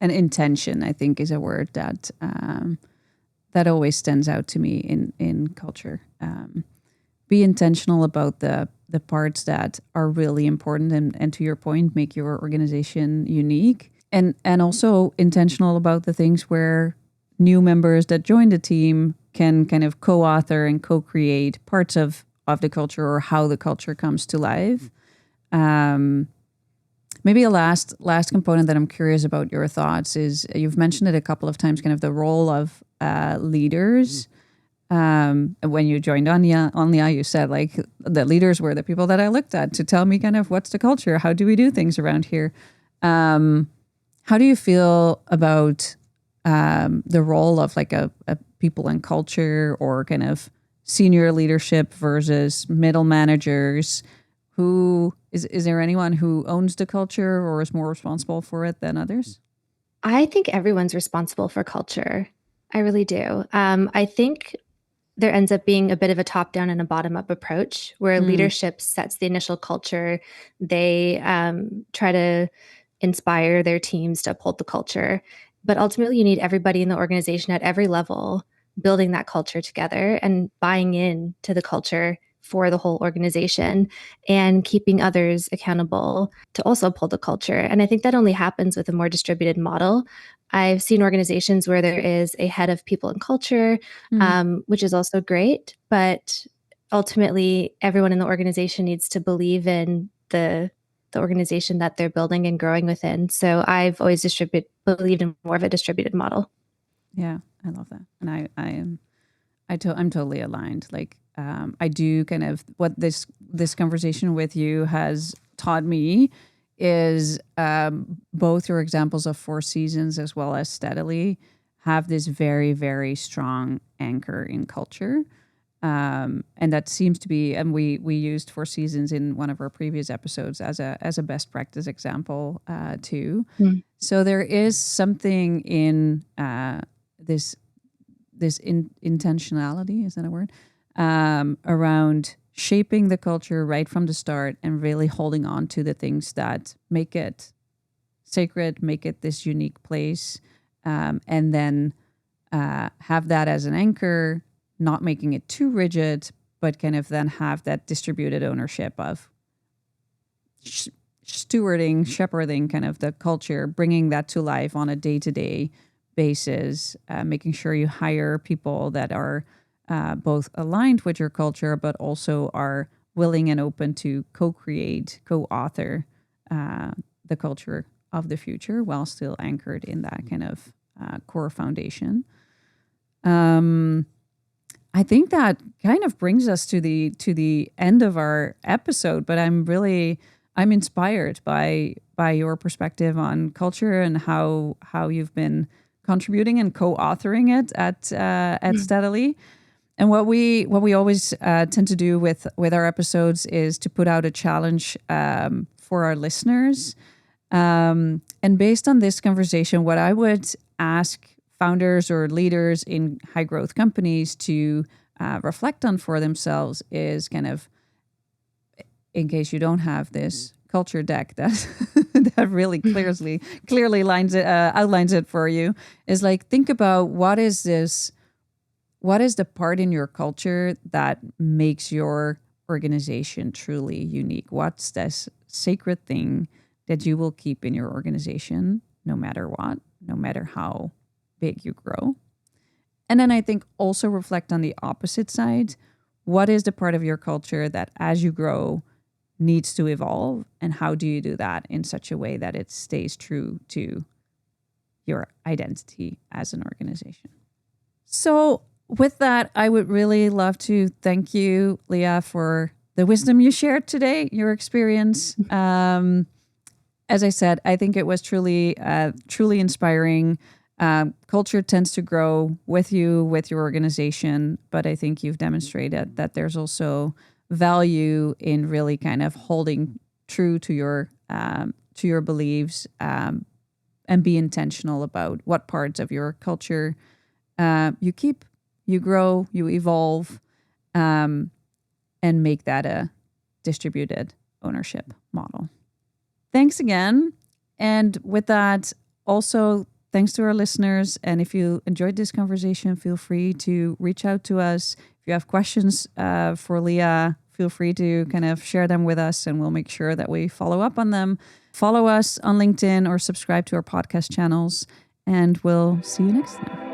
And intention, I think, is a word that that always stands out to me in culture. Be intentional about the parts that are really important, and to your point, make your organization unique, and also intentional about the things where new members that join the team can kind of co-author and co-create parts of the culture or how the culture comes to life. Maybe a last component that I'm curious about your thoughts is, you've mentioned it a couple of times, kind of the role of leaders. When you joined Anya, you said like the leaders were the people that I looked at to tell me kind of what's the culture, how do we do things around here. How do you feel about the role of like a people and culture, or kind of senior leadership versus middle managers? Who is there anyone who owns the culture or is more responsible for it than others? I think everyone's responsible for culture. I really do. I think there ends up being a bit of a top down and a bottom up approach where Mm, leadership sets the initial culture. They try to inspire their teams to uphold the culture. But ultimately, you need everybody in the organization at every level building that culture together and buying in to the culture for the whole organization and keeping others accountable to also uphold the culture. And I think that only happens with a more distributed model. I've seen organizations where there is a head of people and culture, mm, which is also great. But ultimately, everyone in the organization needs to believe in the organization that they're building and growing within. So I've always believed in more of a distributed model. yeah, I love that, and I'm totally aligned. Like, I do kind of what this conversation with you has taught me is, both your examples of Four Seasons as well as Steadily have this very, very strong anchor in culture. And that seems to be, and we used Four Seasons in one of our previous episodes as a best practice example too. Mm. So there is something in this intentionality, is that a word, around shaping the culture right from the start and really holding on to the things that make it sacred, make it this unique place, and then have that as an anchor, not making it too rigid, but kind of then have that distributed ownership of stewarding, shepherding kind of the culture, bringing that to life on a day-to-day basis, making sure you hire people that are both aligned with your culture, but also are willing and open to co-create, co-author the culture of the future while still anchored in that kind of core foundation. I think that kind of brings us to the end of our episode, but I'm inspired by your perspective on culture and how you've been contributing and co-authoring it at Steadily. And what we always tend to do with our episodes is to put out a challenge for our listeners. And based on this conversation, what I would ask founders or leaders in high growth companies to reflect on for themselves is kind of, in case you don't have this culture deck that that really clearly outlines it for you, is like, think about what is the part in your culture that makes your organization truly unique? What's this sacred thing that you will keep in your organization no matter what, no matter how big you grow? And then I think also reflect on the opposite side. What is the part of your culture that as you grow needs to evolve? And how do you do that in such a way that it stays true to your identity as an organization? So, with that, I would really love to thank you, Lia, for the wisdom you shared today, your experience. As I said, I think it was truly inspiring. Culture tends to grow with you, with your organization, but I think you've demonstrated that there's also value in really kind of holding true to your beliefs, and be intentional about what parts of your culture you keep, you grow, you evolve, and make that a distributed ownership model. Thanks again. And with that, also thanks to our listeners. And if you enjoyed this conversation, feel free to reach out to us. If you have questions for Lia, feel free to kind of share them with us, and we'll make sure that we follow up on them. Follow us on LinkedIn or subscribe to our podcast channels, and we'll see you next time.